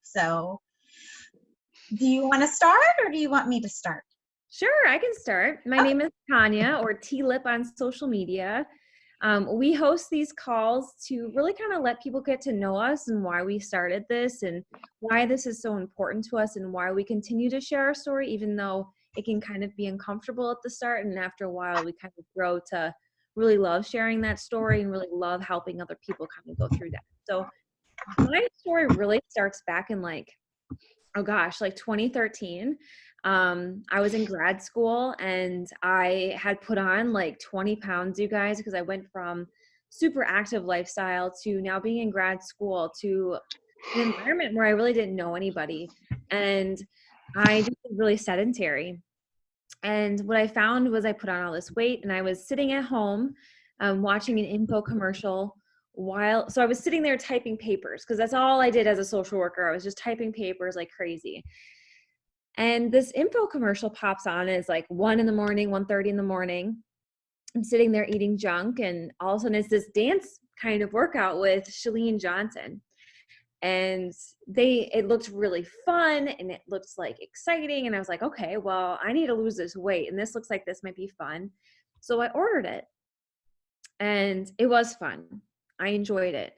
So do you want to start or do you want me to start? Sure, I can start. My name is Tanya, or T-Lip on social media. We host these calls to really kind of let people get to know us and why we started this and why this is so important to us and why we continue to share our story, even though it can kind of be uncomfortable at the start. And after a while, we kind of grow to really love sharing that story and really love helping other people kind of go through that. So my story really starts back in like 2013. I was in grad school and I had put on like 20 pounds, you guys, because I went from super active lifestyle to now being in grad school to an environment where I really didn't know anybody. And I just was really sedentary. And what I found was I put on all this weight and I was sitting at home watching an info commercial so I was sitting there typing papers because that's all I did as a social worker. I was just typing papers like crazy. And this info commercial pops on. It's like 1 in the morning, 1:30 in the morning. I'm sitting there eating junk, and all of a sudden it's this dance kind of workout with Chalene Johnson. And it looked really fun and it looked like exciting. And I was like, okay, well, I need to lose this weight. And this looks like this might be fun. So I ordered it. And it was fun. I enjoyed it.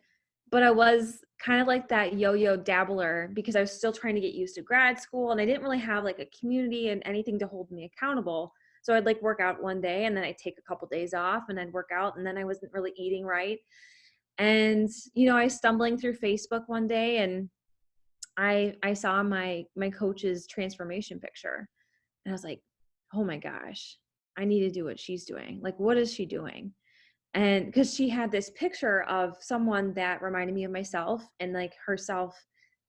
But I was kind of like that yo-yo dabbler because I was still trying to get used to grad school and I didn't really have like a community and anything to hold me accountable. So I'd like work out one day and then I'd take a couple days off and I'd work out and then I wasn't really eating right. And I was stumbling through Facebook one day and I saw my coach's transformation picture and I was like, "Oh my gosh, I need to do what she's doing. Like, what is she doing?" And because she had this picture of someone that reminded me of myself and like herself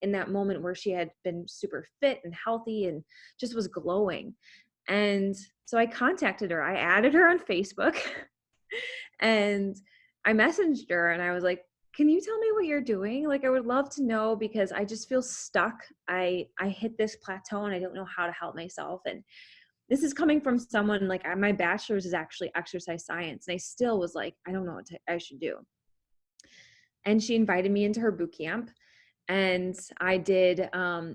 in that moment where she had been super fit and healthy and just was glowing. And so I contacted her. I added her on Facebook and I messaged her and I was like, "Can you tell me what you're doing? Like, I would love to know because I just feel stuck. I hit this plateau and I don't know how to help myself." And this is coming from someone like my bachelor's is actually exercise science. And I still was like, I don't know what I should do. And she invited me into her boot camp. And I did,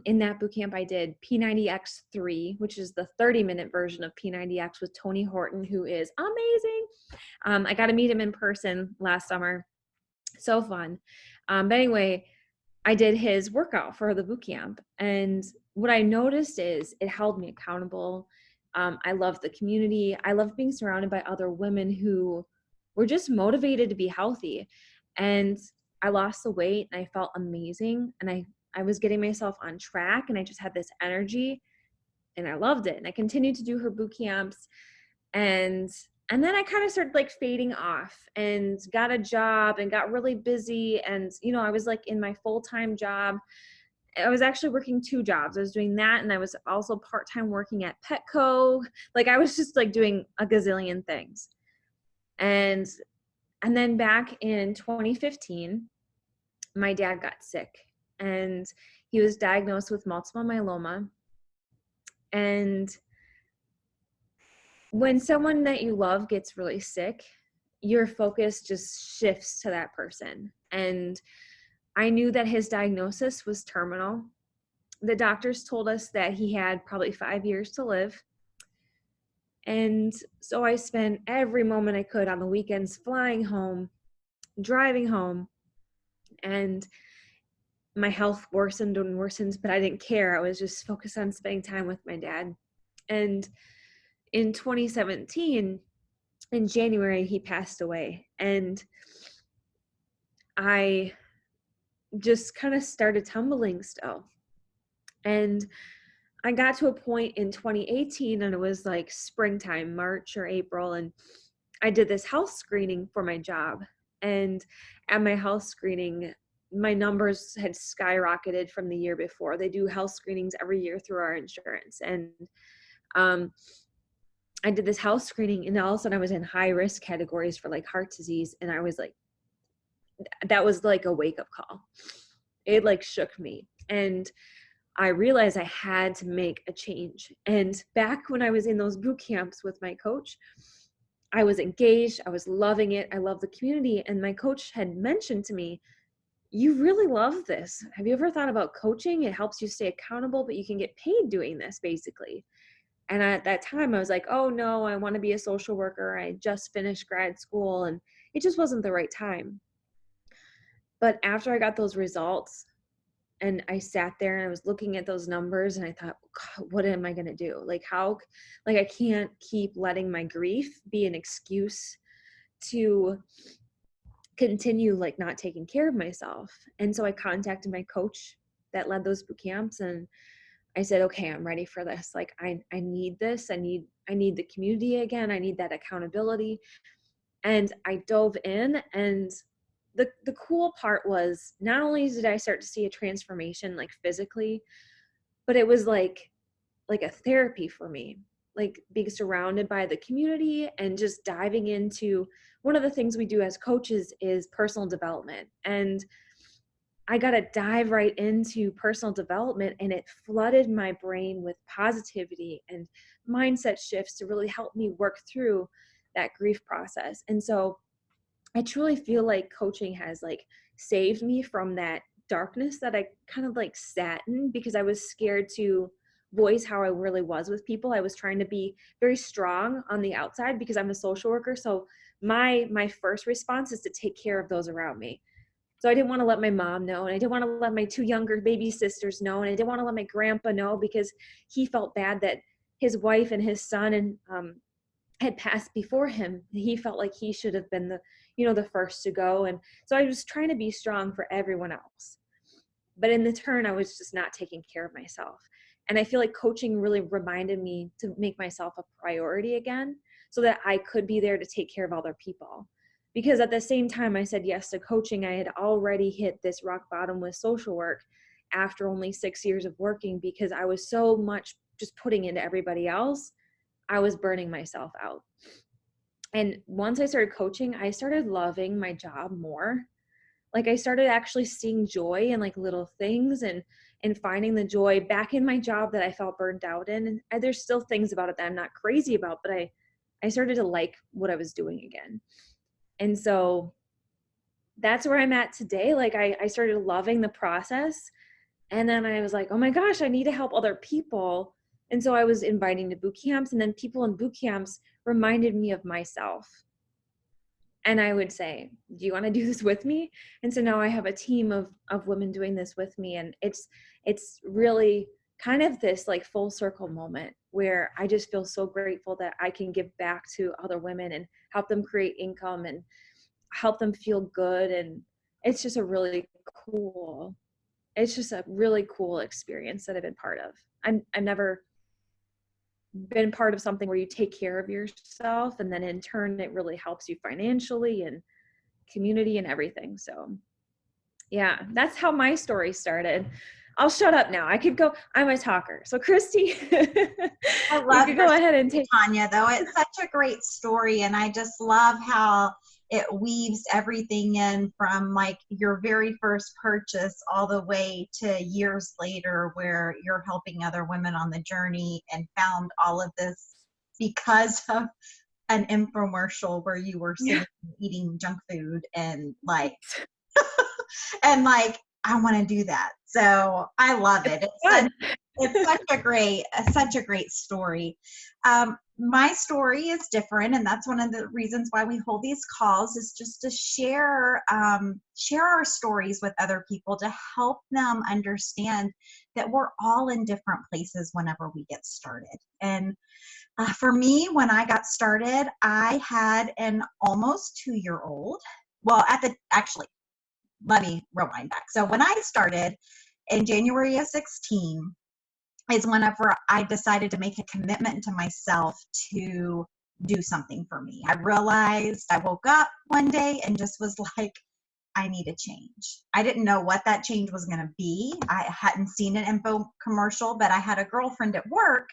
in that boot camp, I did P90X3, which is the 30-minute version of P90X with Tony Horton, who is amazing. I got to meet him in person last summer. So fun. But anyway, I did his workout for the boot camp. And what I noticed is it held me accountable. I love the community. I love being surrounded by other women who were just motivated to be healthy. And I lost the weight and I felt amazing. And I was getting myself on track and I just had this energy and I loved it. And I continued to do her boot camps. And then I kind of started like fading off and got a job and got really busy. And, I was like in my full-time job. I was actually working 2 jobs. I was doing that. And I was also part-time working at Petco. Like I was just like doing a gazillion things. And then back in 2015, my dad got sick and he was diagnosed with multiple myeloma. And when someone that you love gets really sick, your focus just shifts to that person. And I knew that his diagnosis was terminal. The doctors told us that he had probably 5 years to live. And so I spent every moment I could on the weekends flying home, driving home, and my health worsened and worsened, but I didn't care. I was just focused on spending time with my dad. And in 2017, in January, he passed away. And I just kind of started tumbling still. And I got to a point in 2018 and it was like springtime, March or April. And I did this health screening for my job. And at my health screening, my numbers had skyrocketed from the year before. They do health screenings every year through our insurance. And I did this health screening and all of a sudden I was in high risk categories for like heart disease. And I was like, that was like a wake up call. It like shook me. And I realized I had to make a change. And back when I was in those boot camps with my coach, I was engaged. I was loving it. I love the community. And my coach had mentioned to me, you really love this. Have you ever thought about coaching? It helps you stay accountable, but you can get paid doing this basically. And at that time I was like, oh no, I want to be a social worker. I just finished grad school and it just wasn't the right time. But after I got those results and I sat there and I was looking at those numbers and I thought, God, what am I going to do? Like like I can't keep letting my grief be an excuse to continue like not taking care of myself. And so I contacted my coach that led those boot camps and I said, okay, I'm ready for this. Like I need this. I need the community again. I need that accountability. And I dove in, and the cool part was not only did I start to see a transformation like physically, but it was like a therapy for me, like being surrounded by the community and just diving into one of the things we do as coaches is personal development. And I got to dive right into personal development, and it flooded my brain with positivity and mindset shifts to really help me work through that grief process. And so I truly feel like coaching has like saved me from that darkness that I kind of like sat in because I was scared to voice how I really was with people. I was trying to be very strong on the outside because I'm a social worker. So my first response is to take care of those around me. So I didn't want to let my mom know, and I didn't want to let my two younger baby sisters know, and I didn't want to let my grandpa know because he felt bad that his wife and his son and had passed before him. He felt like he should have been the first to go. And so I was trying to be strong for everyone else. But in the turn, I was just not taking care of myself. And I feel like coaching really reminded me to make myself a priority again so that I could be there to take care of other people. Because at the same time I said yes to coaching, I had already hit this rock bottom with social work after only 6 years of working because I was so much just putting into everybody else. I was burning myself out. And once I started coaching, I started loving my job more. Like I started actually seeing joy in like little things and finding the joy back in my job that I felt burned out in. And there's still things about it that I'm not crazy about, but I started to like what I was doing again. And so that's where I'm at today. Like I started loving the process. And then I was like, oh my gosh, I need to help other people. And so I was inviting to boot camps, and then people in boot camps reminded me of myself. And I would say, do you want to do this with me? And so now I have a team of women doing this with me. And it's really kind of this like full circle moment where I just feel so grateful that I can give back to other women and help them create income and help them feel good. And it's just a really cool experience that I've been part of. I've never been part of something where you take care of yourself, and then in turn it really helps you financially and community and everything. So yeah, that's how my story started. I'll shut up now. I could go. I'm a talker. So Christy, I you love could your go ahead and story, take. Tanya, though. It's such a great story, and I just love how it weaves everything in from like your very first purchase all the way to years later where you're helping other women on the journey and found all of this because of an infomercial where you were Yeah. sitting eating junk food and like I want to do that. So I love it. It's such a great story. My story is different, and that's one of the reasons why we hold these calls is just to share our stories with other people to help them understand that we're all in different places whenever we get started. And for me, when I got started, I had an almost 2-year-old. Well, actually, let me rewind back. So when I started in January of 16 is whenever I decided to make a commitment to myself to do something for me. I realized I woke up one day and just was like, I need a change. I didn't know what that change was going to be. I hadn't seen an info commercial, but I had a girlfriend at work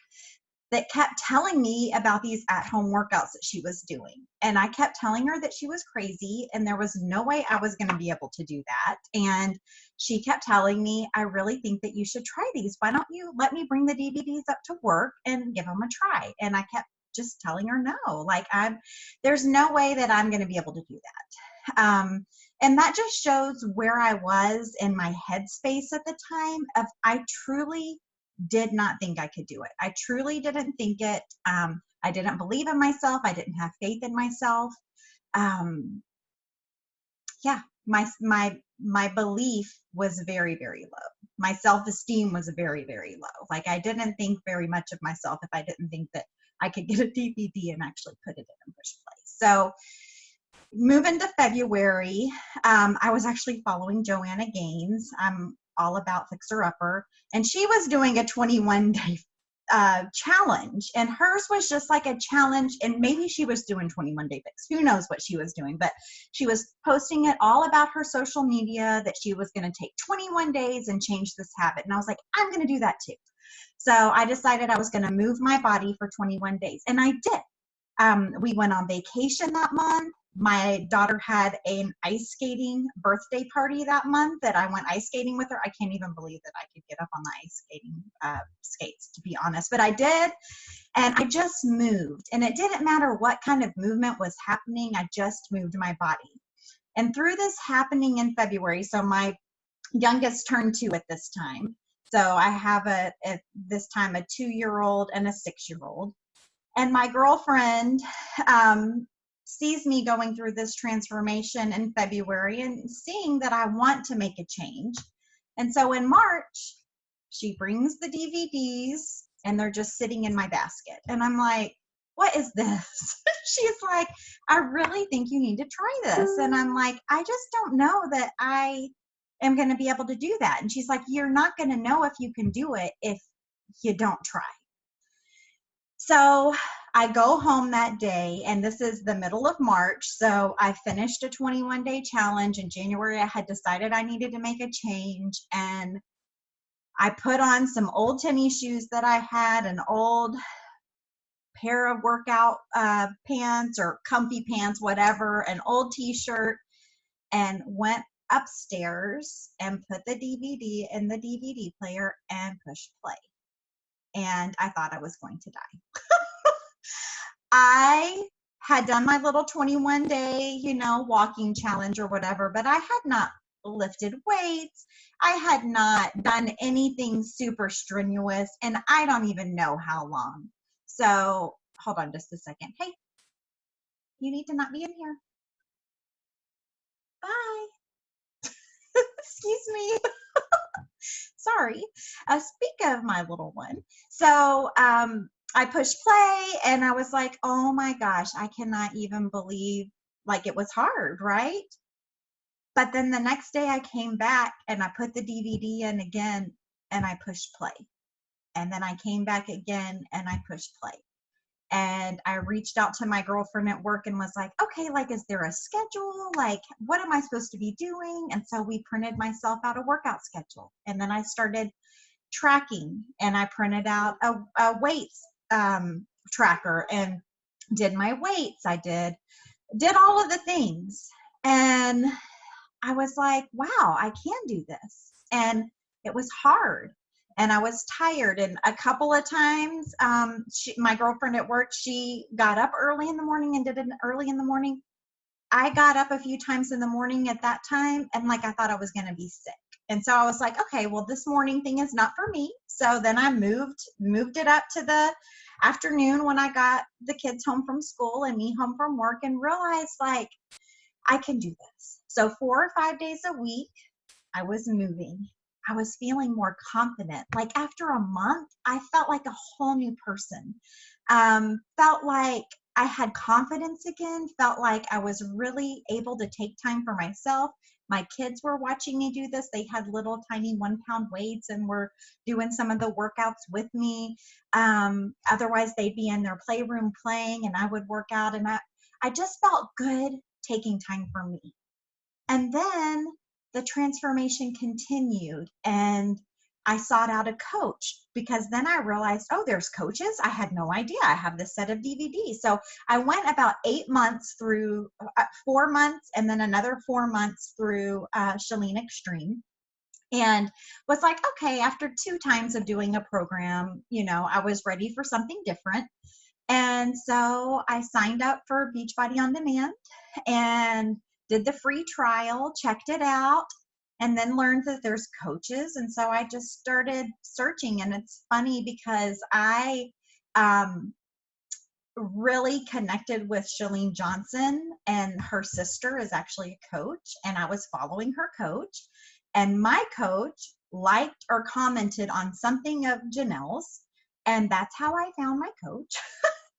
that kept telling me about these at-home workouts that she was doing. And I kept telling her that she was crazy and there was no way I was going to be able to do that. And she kept telling me, I really think that you should try these. Why don't you let me bring the DVDs up to work and give them a try? And I kept just telling her no, like there's no way that I'm going to be able to do that. And that just shows where I was in my headspace at the time of I truly did not think I could do it. I truly didn't think it. I didn't believe in myself. I didn't have faith in myself. Um, yeah, my belief was very, very low. My self-esteem was very, very low. Like I didn't think very much of myself if I didn't think that I could get a DVD and actually put it in and push play. So moving to February, I was actually following Joanna Gaines. I'm all about Fixer Upper, and she was doing a 21-day challenge, and hers was just like a challenge, and maybe she was doing 21-day fix. Who knows what she was doing, but she was posting it all about her social media that she was going to take 21 days and change this habit. And I was like, I'm going to do that too. So I decided I was going to move my body for 21 days, and I did. We went on vacation that month. My daughter had an ice skating birthday party that month that I went ice skating with her. I can't even believe that I could get up on the ice skating skates, to be honest, but I did. And I just moved, and it didn't matter what kind of movement was happening. I just moved my body. And through this happening in February, so my youngest turned 2 at this time. So I have this time a 2-year-old and a 6-year-old. And my girlfriend sees me going through this transformation in February and seeing that I want to make a change. And so in March, she brings the DVDs and they're just sitting in my basket. And I'm like, what is this? She's like, I really think you need to try this. And I'm like, I just don't know that I am going to be able to do that. And she's like, you're not going to know if you can do it if you don't try. So I go home that day, and this is the middle of March. So I finished a 21-day challenge. In January, I had decided I needed to make a change, and I put on some old tennis shoes that I had, an old pair of workout pants or comfy pants, whatever, an old t-shirt, and went upstairs and put the DVD in the DVD player and pushed play. And I thought I was going to die. I had done my little 21-day, walking challenge or whatever, but I had not lifted weights. I had not done anything super strenuous, and I don't even know how long. So hold on just a second. Hey, you need to not be in here. Bye. Excuse me. Sorry. Speak of my little one. So I pushed play, and I was like, oh my gosh, I cannot even believe, like, it was hard, right? But then the next day I came back and I put the DVD in again and I pushed play. And then I came back again and I pushed play. And I reached out to my girlfriend at work and was like, okay, like, is there a schedule? Like, what am I supposed to be doing? And so we printed myself out a workout schedule. And then I started tracking, and I printed out a weights tracker and did my weights. I did all of the things. And I was like, wow, I can do this. And it was hard. And I was tired. And a couple of times, my girlfriend at work, she got up early in the morning and did it early in the morning. I got up a few times in the morning at that time, and like I thought I was going to be sick. And so I was like, okay, well, this morning thing is not for me. So then I moved it up to the afternoon when I got the kids home from school and me home from work, and realized, like, I can do this. So 4 or 5 days a week, I was moving. I was feeling more confident. Like after a month, I felt like a whole new person. Felt like I had confidence again, felt like I was really able to take time for myself. My kids were watching me do this. They had little tiny 1-pound weights and were doing some of the workouts with me. Otherwise, they'd be in their playroom playing, and I would work out. And I just felt good taking time for me. And then the transformation continued, and I sought out a coach, because then I realized, oh, there's coaches. I had no idea. I have this set of DVDs. So I went about 8 months through 4 months, and then another 4 months through Chalene Extreme, and was like, okay, after 2 times of doing a program, I was ready for something different. And so I signed up for Beachbody On Demand, and did the free trial, checked it out, and then learned that there's coaches. And so I just started searching. And it's funny because I um, really connected with Shalene Johnson, and her sister is actually a coach. And I was following her coach, and my coach liked or commented on something of Janelle's. And that's how I found my coach,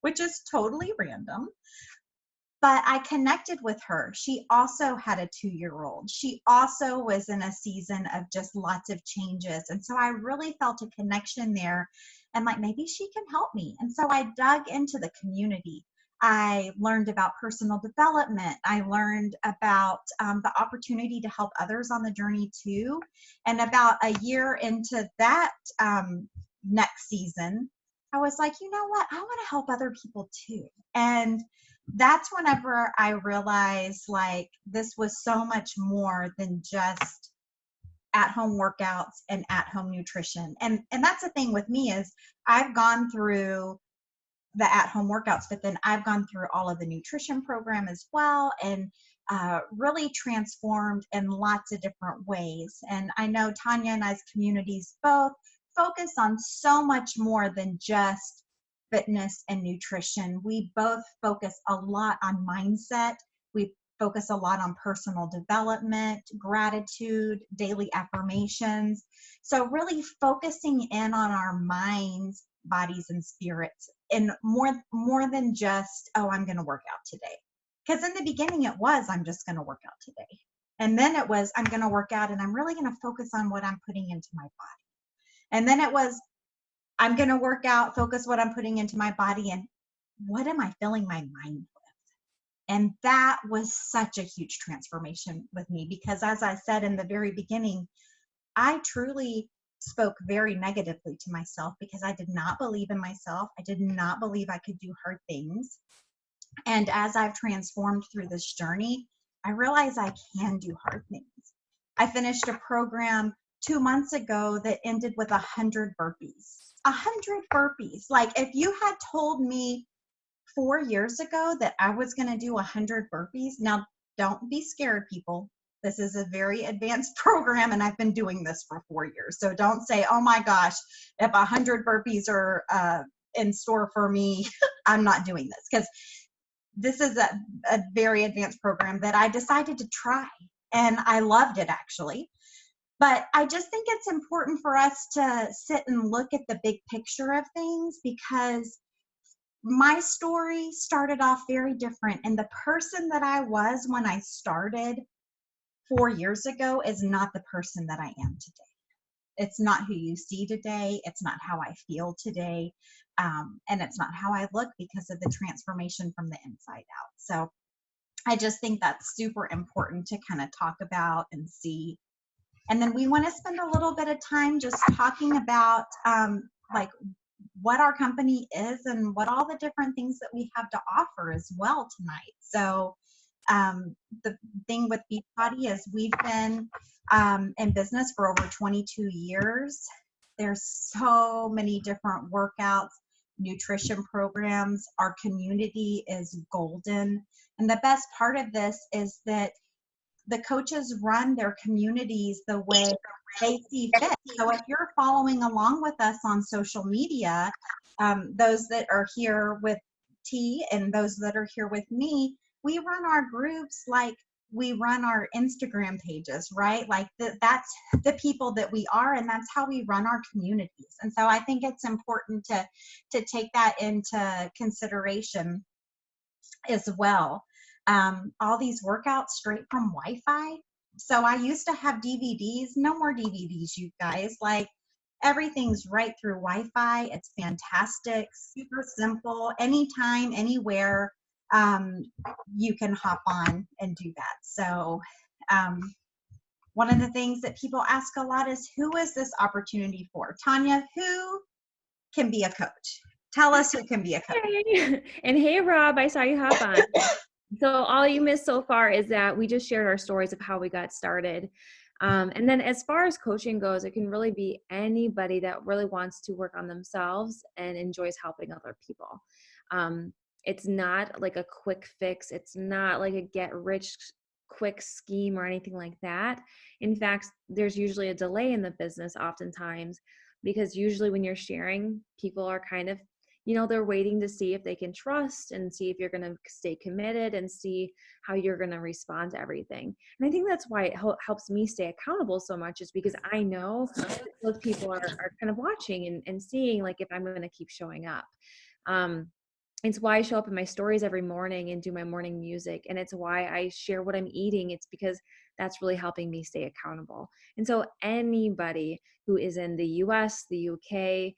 which is totally random. But I connected with her. She also had a 2-year-old. She also was in a season of just lots of changes. And so I really felt a connection there, and like, maybe she can help me. And so I dug into the community. I learned about personal development. I learned about the opportunity to help others on the journey too. And about a year into that next season, I was like, you know what? I want to help other people too. And that's whenever I realized like this was so much more than just at home workouts and at home nutrition. And that's the thing with me is I've gone through the at home workouts, but then I've gone through all of the nutrition program as well, and really transformed in lots of different ways. And I know Tanya and I's communities both focus on so much more than just fitness and nutrition. We both focus a lot on mindset. We focus a lot on personal development, gratitude, daily affirmations. So really focusing in on our minds, bodies, and spirits, and more than just, oh, I'm going to work out today. Because in the beginning it was, I'm just going to work out today. And then it was, I'm going to work out and I'm really going to focus on what I'm putting into my body. And then it was, I'm going to work out, focus what I'm putting into my body, and what am I filling my mind with? And that was such a huge transformation with me, because as I said in the very beginning, I truly spoke very negatively to myself because I did not believe in myself. I did not believe I could do hard things. And as I've transformed through this journey, I realize I can do hard things. I finished a program 2 months ago that ended with 100 burpees. 100 burpees. Like, if you had told me 4 years ago that I was going to do 100 burpees, now don't be scared, people. This is a very advanced program, and I've been doing this for 4 years. So don't say, oh my gosh, if 100 burpees are in store for me, I'm not doing this. Because this is a very advanced program that I decided to try, and I loved it actually. But I just think it's important for us to sit and look at the big picture of things, because my story started off very different. And the person that I was when I started 4 years ago is not the person that I am today. It's not who you see today. It's not how I feel today. And it's not how I look, because of the transformation from the inside out. So I just think that's super important to kind of talk about and see. And then we want to spend a little bit of time just talking about like what our company is and what all the different things that we have to offer as well tonight. So the thing with Beachbody is we've been in business for over 22 years. There's so many different workouts, nutrition programs. Our community is golden. And the best part of this is that the coaches run their communities the way they see fit. So if you're following along with us on social media, those that are here with T and those that are here with me, we run our groups like we run our Instagram pages, right? Like that's the people that we are, and that's how we run our communities. And so I think it's important to take that into consideration as well. All these workouts straight from Wi-Fi. So I used to have DVDs, no more DVDs, you guys. Like, everything's right through Wi-Fi. It's fantastic, super simple, anytime, anywhere. You can hop on and do that. So one of the things that people ask a lot is, who is this opportunity for? Tanya, who can be a coach? Tell us who can be a coach. Hey. And hey, Rob, I saw you hop on. So all you missed so far is that we just shared our stories of how we got started. And then as far as coaching goes, it can really be anybody that really wants to work on themselves and enjoys helping other people. It's not like a quick fix. It's not like a get rich quick scheme or anything like that. In fact, there's usually a delay in the business oftentimes, because usually when you're sharing, people are kind of, they're waiting to see if they can trust and see if you're going to stay committed and see how you're going to respond to everything. And I think that's why it helps me stay accountable so much, is because I know that those people are kind of watching and seeing like if I'm going to keep showing up. It's why I show up in my stories every morning and do my morning music. And it's why I share what I'm eating. It's because that's really helping me stay accountable. And so anybody who is in the US, the UK,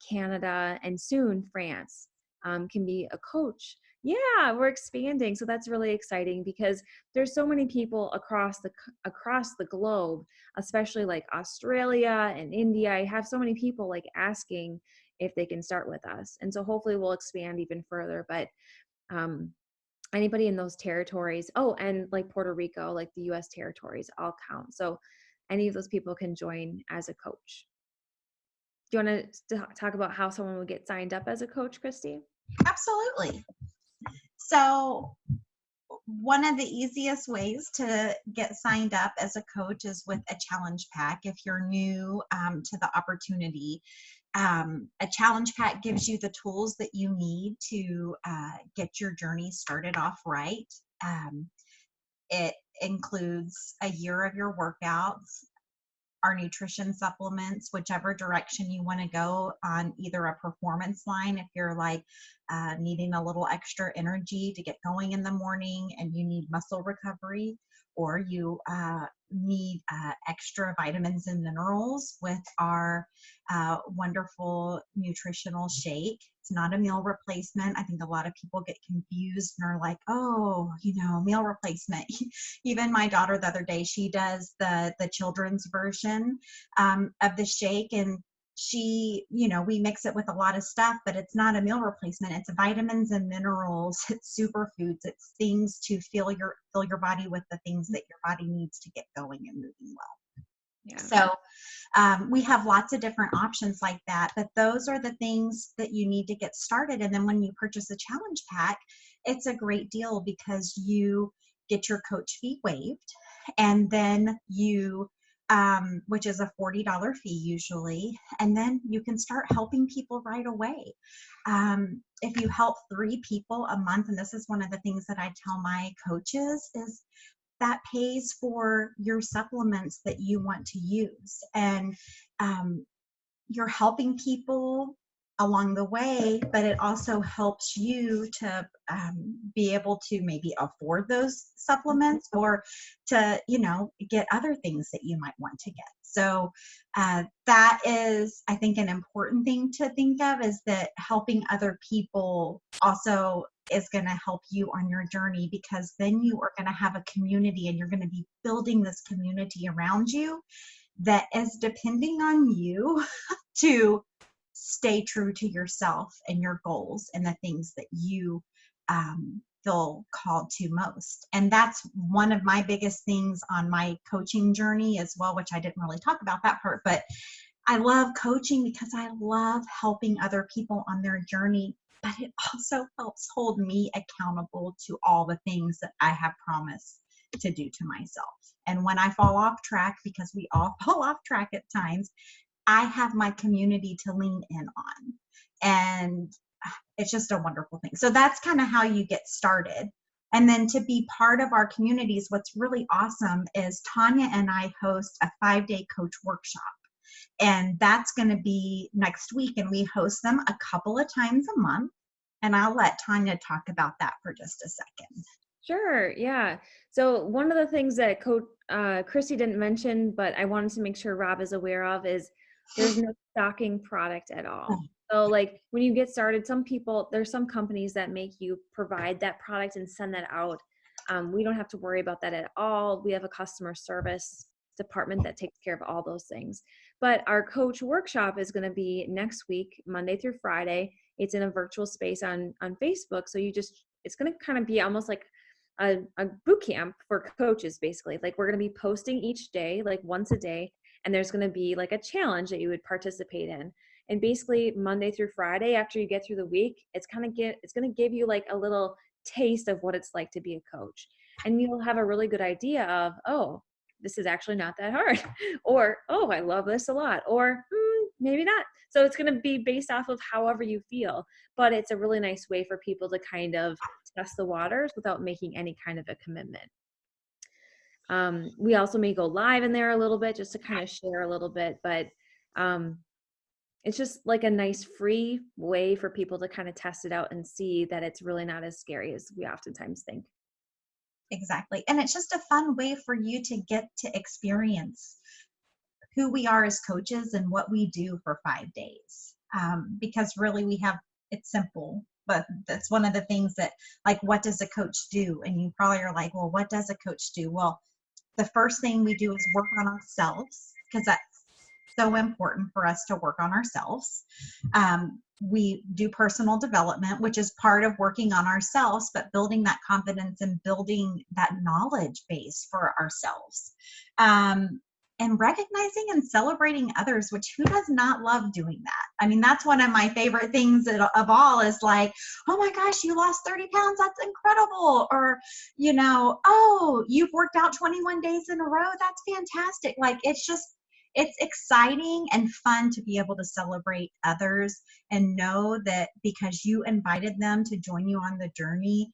Canada, and soon France can be a coach. Yeah, we're expanding. So that's really exciting, because there's so many people across the globe, especially like Australia and India. I have so many people like asking if they can start with us. And so hopefully we'll expand even further. But um, anybody in those territories, and like Puerto Rico, like the US territories, all count. So any of those people can join as a coach. Do you want to talk about how someone would get signed up as a coach, Christy? Absolutely. So one of the easiest ways to get signed up as a coach is with a challenge pack. If you're new to the opportunity, a challenge pack gives you the tools that you need to get your journey started off right. It includes a year of your workouts, our nutrition supplements, whichever direction you want to go on, either a performance line if you're like needing a little extra energy to get going in the morning and you need muscle recovery, or you need extra vitamins and minerals with our wonderful nutritional shake. It's not a meal replacement. I think a lot of people get confused and are like, oh, meal replacement. Even my daughter the other day, she does the children's version of the shake, and she, we mix it with a lot of stuff, but it's not a meal replacement. It's vitamins and minerals. It's superfoods. It's things to fill your body with the things that your body needs to get going and moving well. Yeah. So we have lots of different options like that, but those are the things that you need to get started. And then when you purchase a challenge pack, it's a great deal because you get your coach fee waived, and then you which is a $40 fee usually, and then you can start helping people right away. If you help 3 people a month, and this is one of the things that I tell my coaches, is that pays for your supplements that you want to use, and you're helping people along the way, but it also helps you to be able to maybe afford those supplements, or to get other things that you might want to get. So that is, I think, an important thing to think of, is that helping other people also is going to help you on your journey, because then you are going to have a community, and you're going to be building this community around you that is depending on you to stay true to yourself and your goals and the things that you feel called to most. And that's one of my biggest things on my coaching journey as well, which I didn't really talk about that part, but I love coaching because I love helping other people on their journey, but it also helps hold me accountable to all the things that I have promised to do to myself. And when I fall off track, because we all fall off track at times, I have my community to lean in on. And it's just a wonderful thing. So that's kind of how you get started. And then to be part of our communities, what's really awesome is Tanya and I host a 5-day coach workshop. And that's going to be next week. And we host them a couple of times a month. And I'll let Tanya talk about that for just a second. Sure. Yeah. So one of the things that Christy didn't mention, but I wanted to make sure Rob is aware of, is there's no stocking product at all. So like when you get started, there's some companies that make you provide that product and send that out. We don't have to worry about that at all. We have a customer service department that takes care of all those things. But our coach workshop is going to be next week, Monday through Friday. It's in a virtual space on Facebook. So it's going to kind of be almost like a boot camp for coaches, basically. Like we're going to be posting each day, like once a day, and there's going to be like a challenge that you would participate in. And basically Monday through Friday, after you get through the week, it's going to give you like a little taste of what it's like to be a coach. And you'll have a really good idea of, oh, this is actually not that hard. Or, oh, I love this a lot. Or maybe not. So it's going to be based off of however you feel. But it's a really nice way for people to kind of test the waters without making any kind of a commitment. We also may go live in there a little bit just to kind of share a little bit, but it's just like a nice free way for people to kind of test it out and see that it's really not as scary as we oftentimes think. Exactly. And it's just a fun way for you to get to experience who we are as coaches and what we do for 5 days. Because really we have, it's simple, but that's one of the things that, like, what does a coach do? And you probably are like, well, what does a coach do? Well, the first thing we do is work on ourselves, because that's so important for us to work on ourselves. We do personal development, which is part of working on ourselves, but building that confidence and building that knowledge base for ourselves. And recognizing and celebrating others, which who does not love doing that? I mean, that's one of my favorite things of all is like, oh my gosh, you lost 30 pounds. That's incredible. Or, oh, you've worked out 21 days in a row. That's fantastic. Like, it's exciting and fun to be able to celebrate others and know that because you invited them to join you on the journey,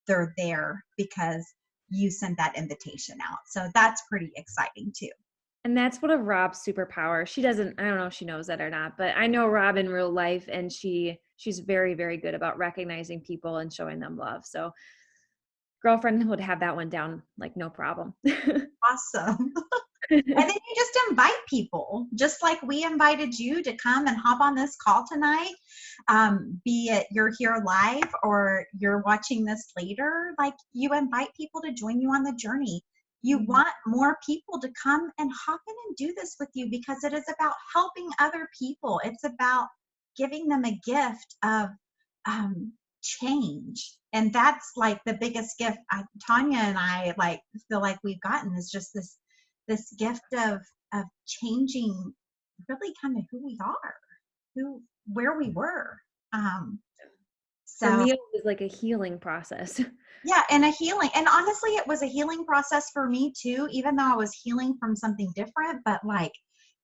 they're there because you sent that invitation out. So that's pretty exciting too. And that's one of Rob's superpower. She doesn't, I don't know if she knows that or not, but I know Rob in real life, and she's very, very good about recognizing people and showing them love. So girlfriend would have that one down like no problem. Awesome. And then you just invite people, just like we invited you to come and hop on this call tonight. Be it you're here live or you're watching this later, like, you invite people to join you on the journey. You want more people to come and hop in and do this with you, because it is about helping other people. It's about giving them a gift of change. And that's like the biggest gift Tanya and I like feel like we've gotten, is just this gift of changing really kind of who we are, where we were. For So me, it was like a healing process. yeah, and a healing. And honestly, it was a healing process for me too, even though I was healing from something different, but like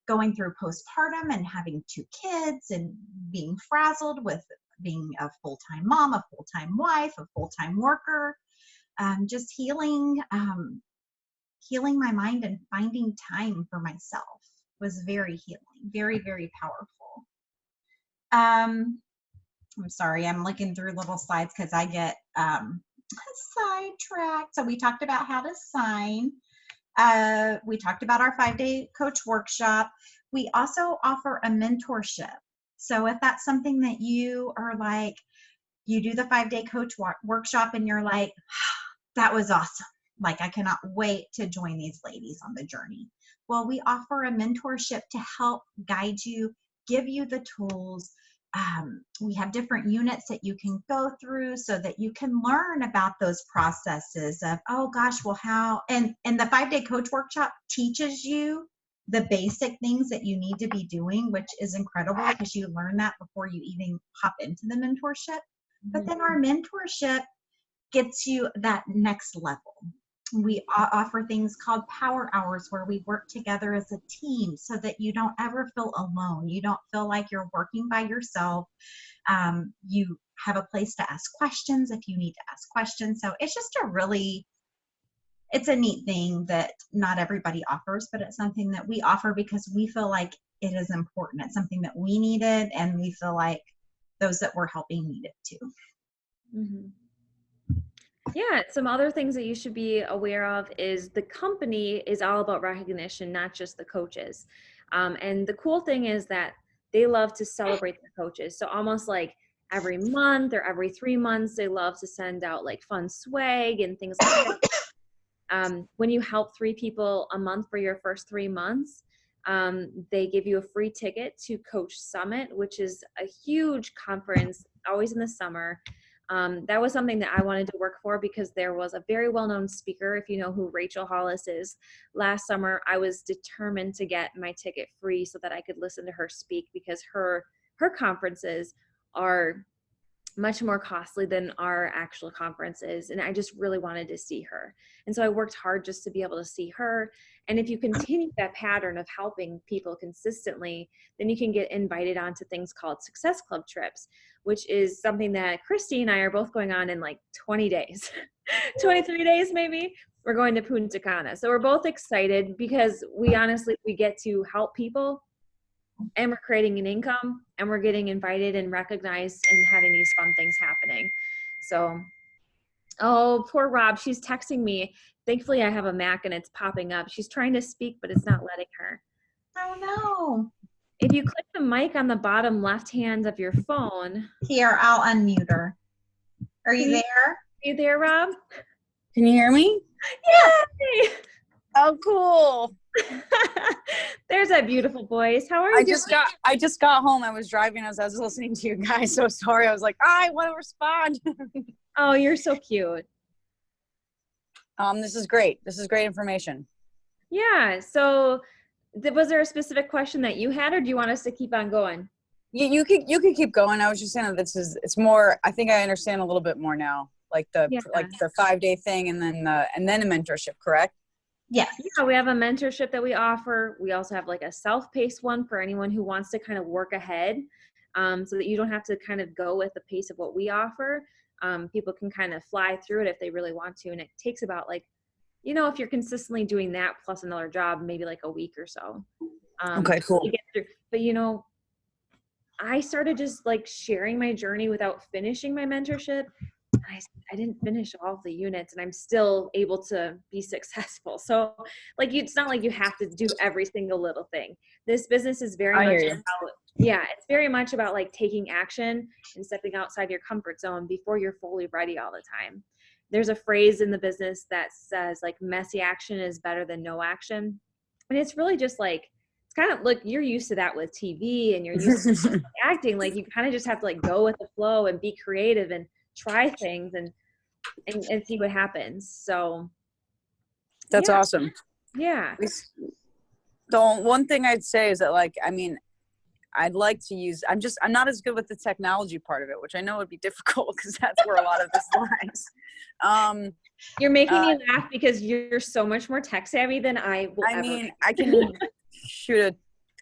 going through postpartum and having 2 kids and being frazzled with being a full-time mom, a full-time wife, a full-time worker, just healing my mind and finding time for myself was very healing, very, very powerful. I'm sorry, I'm looking through little slides because I get sidetracked. So we talked about how to sign. We talked about our 5-day coach workshop. We also offer a mentorship. So if that's something that you are like, you do the 5-day coach workshop and you're like, that was awesome. Like, I cannot wait to join these ladies on the journey. Well, we offer a mentorship to help guide you, give you the tools. We have different units that you can go through so that you can learn about those processes of, oh gosh, well, how, and the 5-day coach workshop teaches you the basic things that you need to be doing, which is incredible because you learn that before you even hop into the mentorship. But then our mentorship gets you that next level. We offer things called power hours where we work together as a team so that you don't ever feel alone. You don't feel like you're working by yourself. You have a place to ask questions if you need to ask questions. So it's just it's a neat thing that not everybody offers, but it's something that we offer because we feel like it is important. It's something that we needed, and we feel like those that we're helping need it too. Mm-hmm. Yeah, some other things that you should be aware of is the company is all about recognition, not just the coaches. And the cool thing is that they love to celebrate the coaches. So almost like every month or every 3 months, they love to send out like fun swag and things like that. When you help 3 people a month for your first 3 months, they give you a free ticket to Coach Summit, which is a huge conference, always in the summer. That was something that I wanted to work for because there was a very well-known speaker, if you know who Rachel Hollis is. Last summer, I was determined to get my ticket free so that I could listen to her speak because her conferences are much more costly than our actual conference is. And I just really wanted to see her. And so I worked hard just to be able to see her. And if you continue that pattern of helping people consistently, then you can get invited onto things called Success Club trips, which is something that Christy and I are both going on in like 20 days, 23 days maybe. We're going to Punta Cana. So we're both excited because we get to help people, and we're creating an income, and we're getting invited and recognized and having these fun things happening. So, oh, poor Rob, she's texting me. Thankfully I have a Mac and it's popping up. She's trying to speak, but it's not letting her. Oh no. If you click the mic on the bottom left hand of your phone. Here, I'll unmute her. Are you there? Are you there, Rob? Can you hear me? Yay! Oh, cool. There's that beautiful voice. How are you doing? I just got home. I was driving as I was listening to you guys. So sorry. I was like, I want to respond. Oh, you're so cute. This is great. This is great information. Yeah. So was there a specific question that you had, or do you want us to keep on going? You could keep going. I was just saying that it's more, I think I understand a little bit more now, like the 5-day thing and then a mentorship, correct? Yes. Yeah, we have a mentorship that we offer. We also have like a self-paced one for anyone who wants to kind of work ahead, so that you don't have to kind of go with the pace of what we offer. People can kind of fly through it if they really want to. And it takes about like, if you're consistently doing that plus another job, maybe like a week or so. Okay, cool. To get through. But I started just like sharing my journey without finishing my mentorship. I didn't finish all of the units, and I'm still able to be successful. So like, it's not like you have to do every single little thing. This business is very much about, it's very much about like taking action and stepping outside your comfort zone before you're fully ready all the time. There's a phrase in the business that says like messy action is better than no action. And it's really just like, it's kind of like, you're used to that with TV and you're used to acting. Like, you kind of just have to like go with the flow and be creative and try things and see what happens. So that's awesome. Yeah. The one thing I'd say is that, like, I mean, I'd like to use, I'm not as good with the technology part of it, which I know would be difficult because that's where a lot of this lies. You're making me laugh because you're so much more tech savvy than I will ever. Mean, I can shoot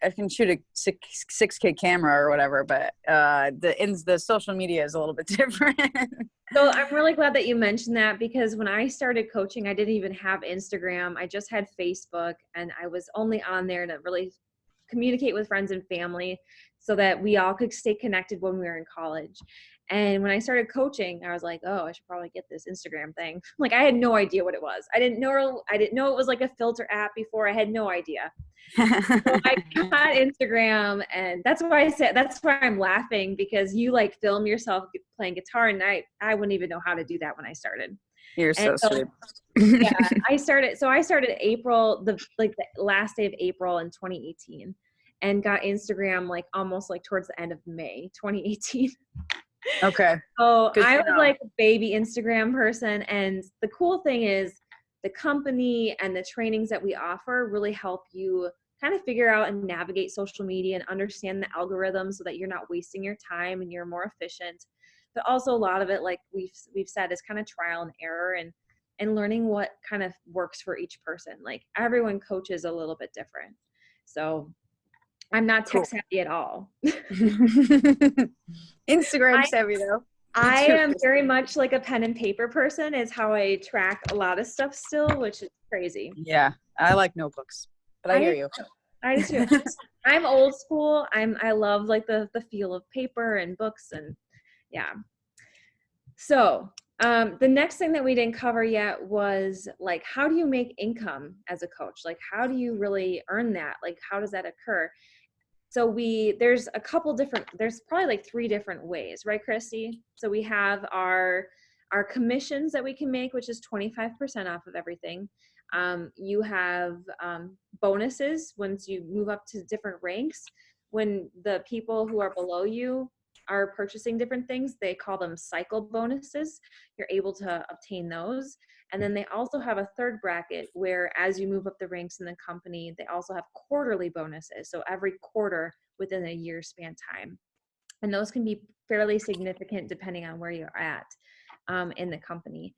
a 6K camera or whatever, but the social media is a little bit different. So I'm really glad that you mentioned that, because when I started coaching, I didn't even have Instagram. I just had Facebook, and I was only on there to really communicate with friends and family so that we all could stay connected when we were in college. And when I started coaching, I was like, oh, I should probably get this Instagram thing. Like, I had no idea what it was. I didn't know it was like a filter app before. I had no idea. So I got Instagram, and that's why I'm laughing, because you like film yourself playing guitar, and I wouldn't even know how to do that when I started. You're so sweet. Yeah, I started April, the last day of April in 2018, and got Instagram like almost like towards the end of May 2018. Okay. So I was like a baby Instagram person. And the cool thing is the company and the trainings that we offer really help you kind of figure out and navigate social media and understand the algorithm so that you're not wasting your time and you're more efficient. But also a lot of it, like we've said, is kind of trial and error and learning what kind of works for each person. Like, everyone coaches a little bit different. So I'm not tech savvy at all. Instagram savvy though. I am very much like a pen and paper person, is how I track a lot of stuff still, which is crazy. Yeah, I like notebooks, but I hear you. I do too. I'm old school. I love like the feel of paper and books, and yeah. So the next thing that we didn't cover yet was like, how do you make income as a coach? Like, how do you really earn that? Like, how does that occur? So there's probably like 3 different ways, right, Christy? So we have our commissions that we can make, which is 25% off of everything. You have bonuses once you move up to different ranks. When the people who are below you are purchasing different things, they call them cycle bonuses. You're able to obtain those. And then they also have a third bracket where, as you move up the ranks in the company, they also have quarterly bonuses. So every quarter within a year span time. And those can be fairly significant depending on where you're at in the company.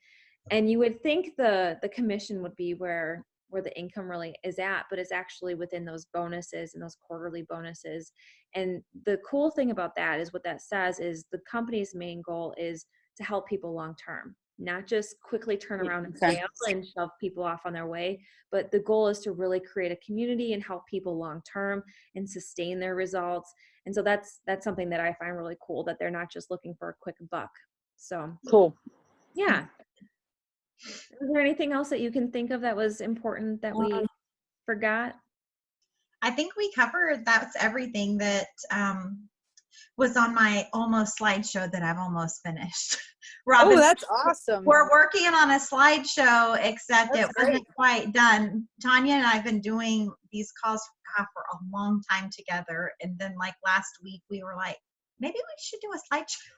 And you would think the commission would be where the income really is at, but it's actually within those bonuses and those quarterly bonuses. And the cool thing about that is what that says is the company's main goal is to help people long term, not just quickly turn around and fail and shove people off on their way, but the goal is to really create a community and help people long term and sustain their results. And so that's something that I find really cool, that they're not just looking for a quick buck. So Cool. yeah. Is there anything else that you can think of that was important that we forgot? I think we covered, that's everything that was on my almost slideshow that I've almost finished. Robin, Oh, that's awesome. we're working on a slideshow, except That's it wasn't quite done. Tanya and I have been doing these calls for a long time together. And then like last week we were like, maybe we should do a slideshow.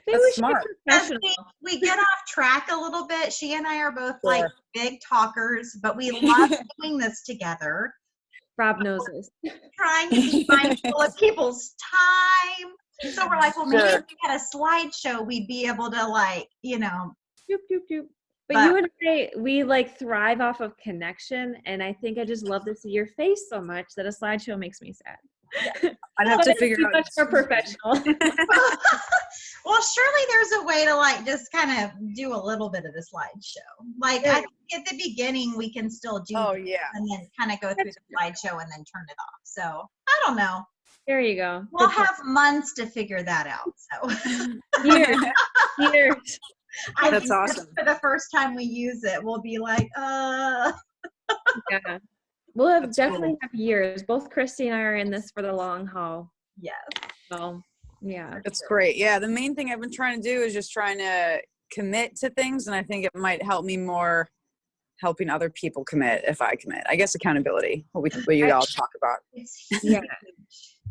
Maybe we should be professional. We get off track a little bit. She and I are both like big talkers, but we love doing this together. Rob knows this. Trying to be mindful of people's time. So we're like, well, maybe if we had a slideshow, we'd be able to like, you know. Doop, doop, doop. But you and I, we like thrive off of connection. And I think I just love to see your face so much that a slideshow makes me sad. I'd have to figure out. Much more professional. Well, surely there's a way to like just kind of do a little bit of the slideshow. Like I think at the beginning we can still do and then kind of go through the slideshow and then turn it off. So I don't know. There you go. We'll have months to figure that out. So years. That's awesome. For the first time we use it, we'll be like, Yeah. We'll have definitely have years. Both Christy and I are in this for the long haul. Yes. So yeah. That's great. Yeah. The main thing I've been trying to do is just trying to commit to things. And I think it might help me more helping other people commit if I commit. I guess accountability, what you all talk about. It's huge.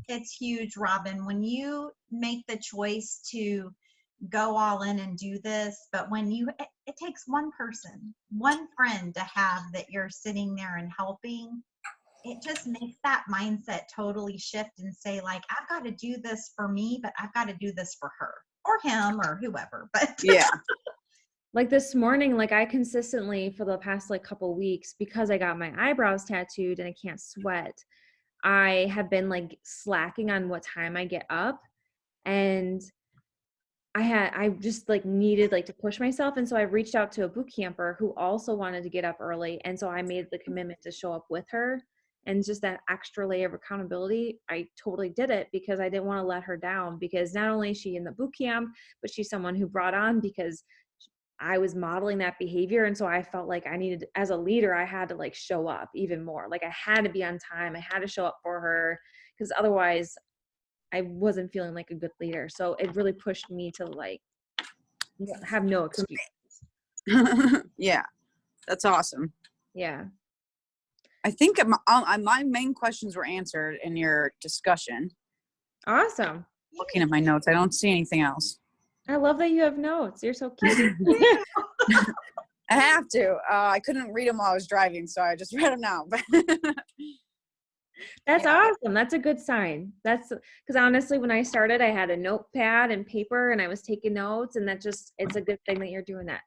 It's huge, Robin. When you make the choice to go all in and do this, but when it takes one person, one friend to have that you're sitting there and helping, it just makes that mindset totally shift and say like, I've got to do this for me, but I've got to do this for her or him or whoever. But yeah. Like this morning, like I consistently for the past like couple weeks, because I got my eyebrows tattooed and I can't sweat, I have been like slacking on what time I get up, and I just like needed like to push myself. And so I reached out to a boot camper who also wanted to get up early. And so I made the commitment to show up with her, and just that extra layer of accountability. I totally did it because I didn't want to let her down, because not only is she in the boot camp, but she's someone who brought on because I was modeling that behavior. And so I felt like I needed, as a leader, I had to like show up even more. Like I had to be on time. I had to show up for her, because otherwise I wasn't feeling like a good leader. So it really pushed me to like have no excuse. Yeah, that's awesome. Yeah. I think my main questions were answered in your discussion. Awesome. Looking at my notes, I don't see anything else. I love that you have notes. You're so cute. I have to. I couldn't read them while I was driving, so I just read them now. That's awesome. That's a good sign. That's because honestly, when I started, I had a notepad and paper and I was taking notes, and it's a good thing that you're doing that.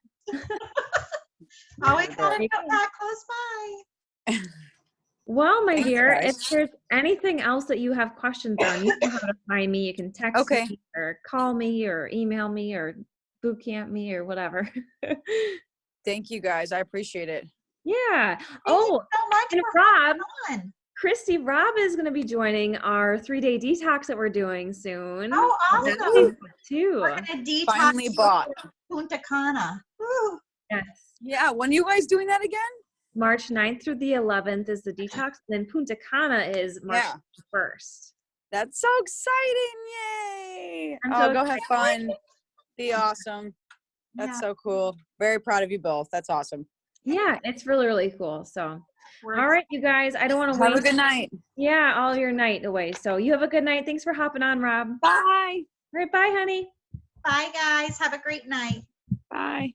Always got a notepad close by. Well, my dear, if there's anything else that you have questions on, you know how to find me. You can text me or call me or email me or boot camp me or whatever. Thank you guys. I appreciate it. Yeah. Thank you so much and for Rob, on. Christy, Rob is going to be joining our 3-day detox that we're doing soon. Oh, awesome. Too. We're going to detox Finally bought. Punta Cana. Woo. Yes. Yeah. When are you guys doing that again? March 9th through the 11th is the detox. Then Punta Cana is March 1st. That's so exciting. Yay. So go have fun. Be awesome. That's so cool. Very proud of you both. That's awesome. Yeah, it's really, really cool. So, all right, you guys, I don't want to wait. Have a good night. Yeah, all your night away. So you have a good night. Thanks for hopping on, Rob. Bye. All right, bye, honey. Bye, guys. Have a great night. Bye.